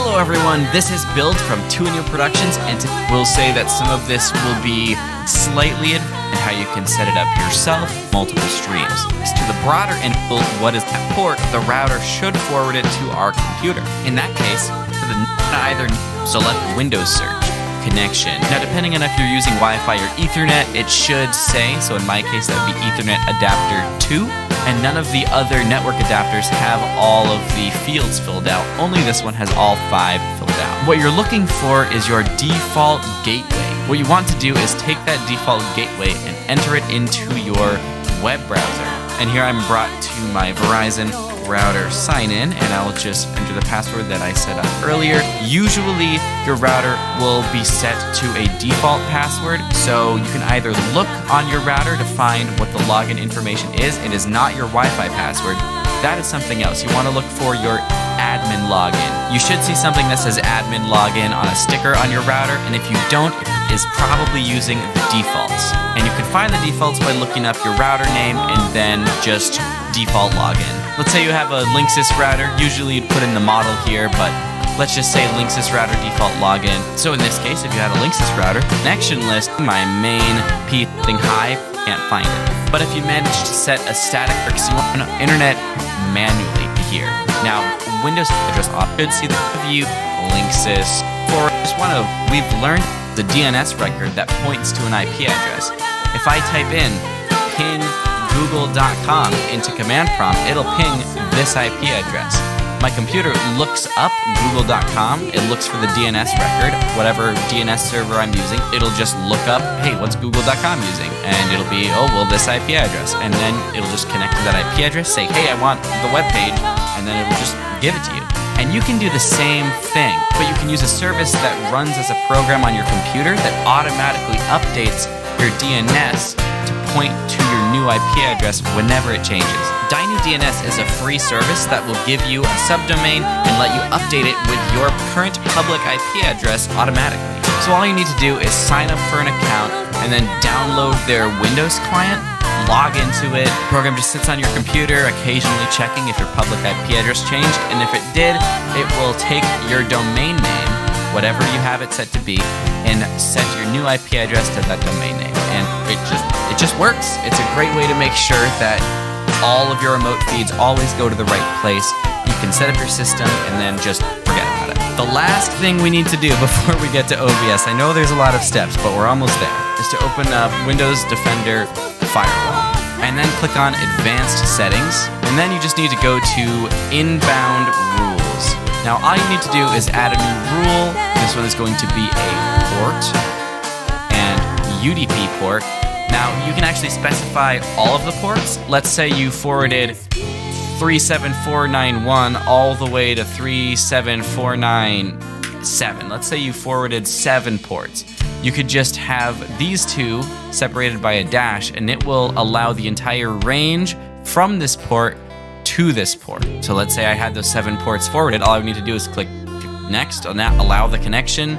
Hello everyone, this is Build from Two New Productions, and we'll say that some of this will be slightly in how you can set it up yourself, multiple streams. As to the broader input, what is that port, the router should forward it to our computer. In that case, for the either select Windows search, connection. Now depending on if you're using Wi-Fi or Ethernet, it should say, so in my case that would be Ethernet adapter 2. And none of the other network adapters have all of the fields filled out. Only this one has all 5 filled out. What you're looking for is your default gateway. What you want to do is take that default gateway and enter it into your web browser. And here I'm brought to my Verizon router sign in, and I'll just enter the password that I set up earlier. Usually your router will be set to a default password, so you can either look on your router to find what the login information is. It is not your Wi-Fi password. That is something else. You want to look for your admin login. You should see something that says admin login on a sticker on your router, and if you don't, it is probably using the defaults. And you can find the defaults by looking up your router name and then just default login. Let's say you have a Linksys router. Usually you'd put in the model here, but let's just say Linksys router default login. So in this case, if you had a Linksys router, connection list, my main P thing high, can't find it. But if you manage to set a static because you want internet manually here. Now, Windows address should see the view Linksys for just one of we've learned the DNS record that points to an IP address. If I type in ping google.com into command prompt, it'll ping this IP address. My computer looks up google.com, it looks for the DNS record, whatever DNS server I'm using, it'll just look up, hey, what's google.com using? And it'll be, oh, well, this IP address. And then it'll just connect to that IP address, say, hey, I want the web page, and then it'll just give it to you. And you can do the same thing, but you can use a service that runs as a program on your computer that automatically updates your DNS to point to your new IP address whenever it changes. DNS is a free service that will give you a subdomain and let you update it with your current public IP address automatically. So all you need to do is sign up for an account and then download their Windows client, log into it. The program just sits on your computer, occasionally checking if your public IP address changed, and if it did, it will take your domain name, whatever you have it set to be, and set your new IP address to that domain name. And it just works. It's a great way to make sure that all of your remote feeds always go to the right place. You can set up your system and then just forget about it. The last thing we need to do before we get to OBS, I know there's a lot of steps, but we're almost there, is to open up Windows Defender Firewall. And then click on Advanced Settings. And then you just need to go to Inbound Rules. Now all you need to do is add a new rule. This one is going to be a port and UDP port. Now, you can actually specify all of the ports. Let's say you forwarded 37491 all the way to 37497. Let's say you forwarded 7 ports. You could just have these two separated by a dash, and it will allow the entire range from this port to this port. So let's say I had those 7 ports forwarded. All I need to do is click Next, allow the connection,